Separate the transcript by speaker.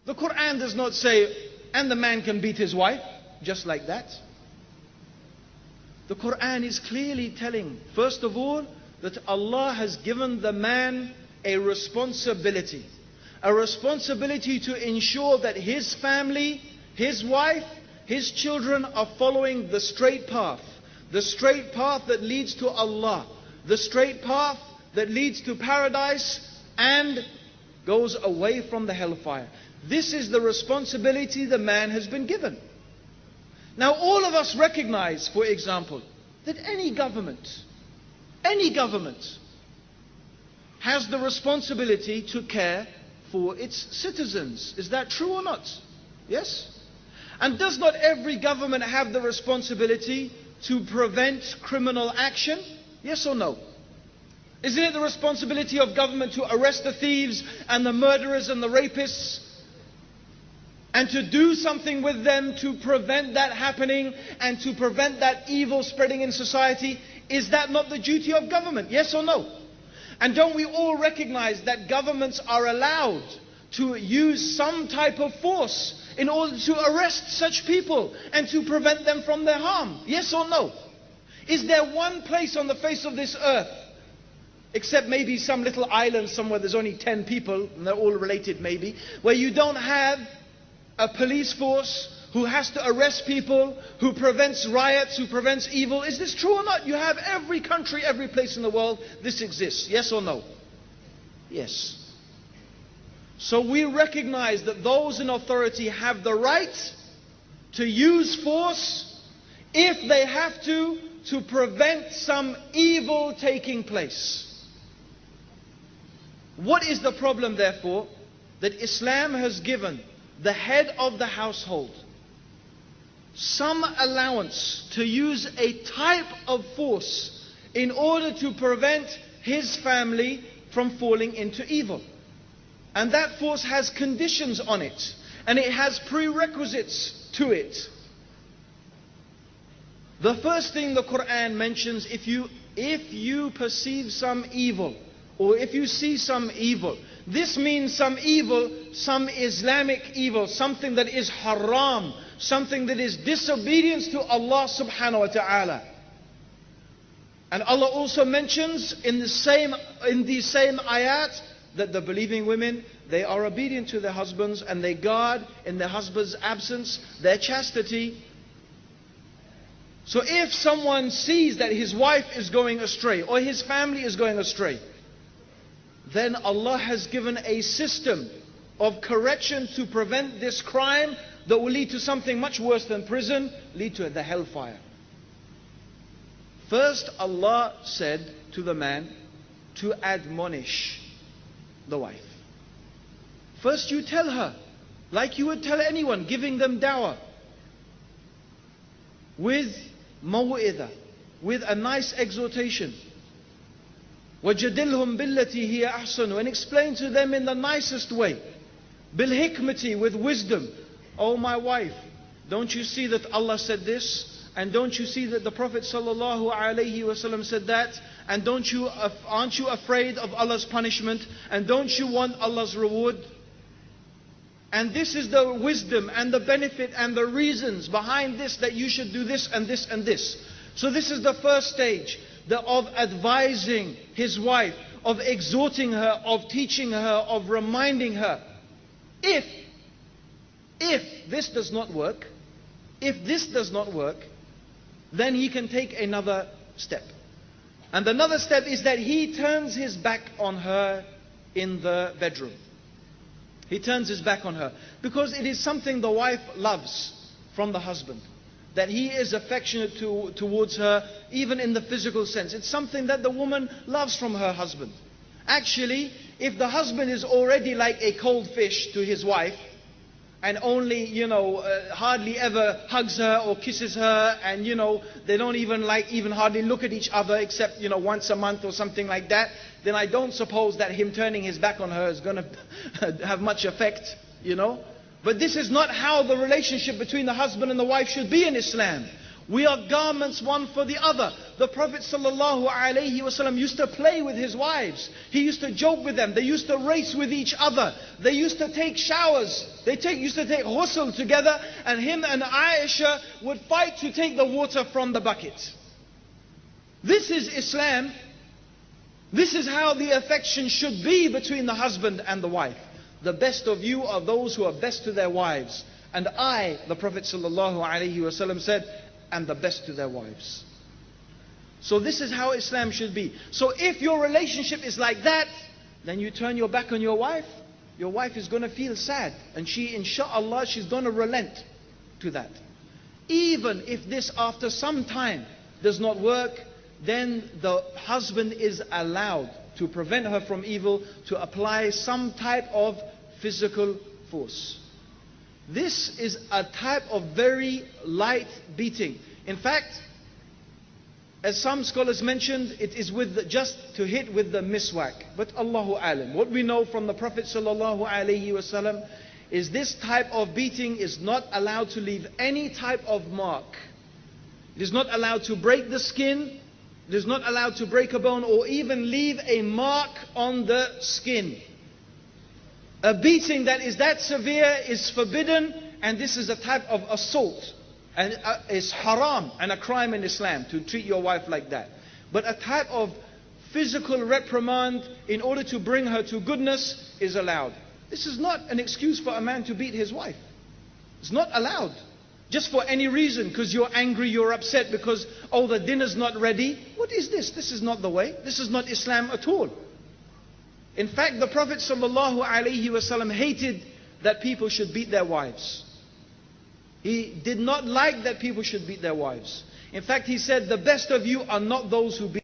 Speaker 1: The Quran does not say, and the man can beat his wife, just like that. The Quran is clearly telling, first of all, that Allah has given the man a responsibility. A responsibility to ensure that his family, his wife, his children are following the straight path. The straight path that leads to Allah. The straight path that leads to paradise and goes away from the hellfire. This is the responsibility the man has been given. Now all of us recognize, for example, that any government has the responsibility to care for its citizens. Is that true or not? Yes? And does not every government have the responsibility to prevent criminal action? Yes or no? Isn't it the responsibility of government to arrest the thieves and the murderers and the rapists? And to do something with them to prevent that happening and to prevent that evil spreading in society? Is that not the duty of government? Yes or no? And don't we all recognize that governments are allowed to use some type of force in order to arrest such people and to prevent them from their harm? Yes or no? Is there one place on the face of this earth, except maybe some little island somewhere there's only 10 people, and they're all related maybe, where you don't have a police force who has to arrest people, who prevents riots, who prevents evil? Is this true or not? You have every country, every place in the world, this exists. Yes or no? Yes. So we recognize that those in authority have the right to use force if they have to prevent some evil taking place. What is the problem, therefore? That Islam has given the head of the household some allowance to use a type of force in order to prevent his family from falling into evil. And that force has conditions on it, and it has prerequisites to it. The first thing the Quran mentions, if you perceive some evil, or if you see some evil, this means some evil, some Islamic evil, something that is haram, something that is disobedience to Allah subhanahu wa ta'ala. And Allah also mentions in these same ayat that the believing women, they are obedient to their husbands and they guard in their husband's absence their chastity. So if someone sees that his wife is going astray or his family is going astray, then Allah has given a system of correction to prevent this crime that will lead to something much worse than prison, lead to the hellfire. First, Allah said to the man to admonish the wife. First you tell her, like you would tell anyone, giving them dawah, with maw'idah, with a nice exhortation. وَجَدِلْهُمْ بِالَّتِي هِيَ أَحْسَنُ, and explain to them in the nicest way. بِالْحِكْمَةِ, with wisdom. Oh my wife, don't you see that Allah said this? And don't you see that the Prophet ﷺ said that? And aren't you afraid of Allah's punishment? And don't you want Allah's reward? And this is the wisdom and the benefit and the reasons behind this, that you should do this and this and this. So this is the first stage of advising his wife, of exhorting her, of teaching her, of reminding her. If this does not work, then he can take another step. And another step is that he turns his back on her in the bedroom. He turns his back on her, because it is something the wife loves from the husband, that he is affectionate towards her, even in the physical sense. It's something that the woman loves from her husband. Actually, if the husband is already like a cold fish to his wife, and only, hardly ever hugs her or kisses her, and they don't even hardly look at each other except, once a month or something like that, then I don't suppose that him turning his back on her is going to have much effect, But this is not how the relationship between the husband and the wife should be in Islam. We are garments one for the other. The Prophet ﷺ used to play with his wives. He used to joke with them. They used to race with each other. They used to take showers. Used to take ghusl together, and him and Aisha would fight to take the water from the bucket. This is Islam. This is how the affection should be between the husband and the wife. The best of you are those who are best to their wives. And I, the Prophet ﷺ said, am the best to their wives. So this is how Islam should be. So if your relationship is like that, then you turn your back on your wife is going to feel sad. And she, inshallah, she's going to relent to that. Even if this after some time does not work, then the husband is allowed to prevent her from evil, to apply some type of physical force. This is a type of very light beating. In fact, as some scholars mentioned, it is just to hit with the miswak. But Allahu alam, what we know from the Prophet ﷺ is this type of beating is not allowed to leave any type of mark. It is not allowed to break the skin. It is not allowed to break a bone or even leave a mark on the skin. A beating that is that severe is forbidden, and this is a type of assault. And it's haram and a crime in Islam to treat your wife like that. But a type of physical reprimand in order to bring her to goodness is allowed. This is not an excuse for a man to beat his wife. It's not allowed. Just for any reason, because you're angry, you're upset because, oh, the dinner's not ready. What is this? This is not the way. This is not Islam at all. In fact, the Prophet ﷺ hated that people should beat their wives. He did not like that people should beat their wives. In fact, he said, the best of you are not those who beat